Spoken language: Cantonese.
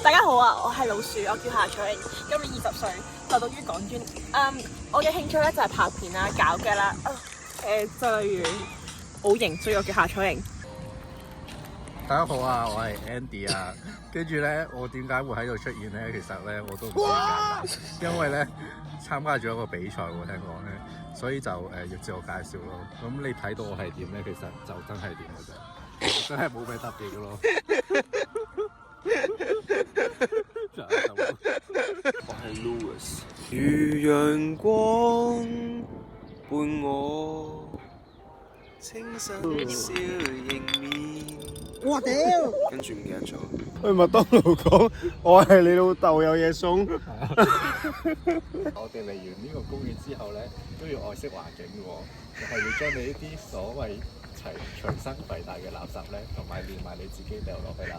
大家好啊，我係老鼠，我叫夏彩瑩，今年20歲，就讀於港專。我嘅興趣咧就係拍片啦、搞嘅啦。就例如好型，所以我叫夏彩瑩。大家好啊，我係 Andy 啊。跟住咧，我點解會喺度出現咧？其實咧，我都唔知點解，因為咧參加咗一個比賽喎，聽講咧，所以就要自我介紹咯。咁你睇到我係點咧？其實就真係點嘅啫，真係冇咩特別嘅咯。我係 Louis，如陽光伴我，清新笑迎面。我屌！跟住唔記得咗。去麥當勞講，我係你老豆有嘢送。我哋嚟完呢個公園之後咧，都要愛惜環境嘅喎，就係要將你呢啲所謂隨身攜帶嘅垃圾咧，同埋連埋你自己掉落去啦。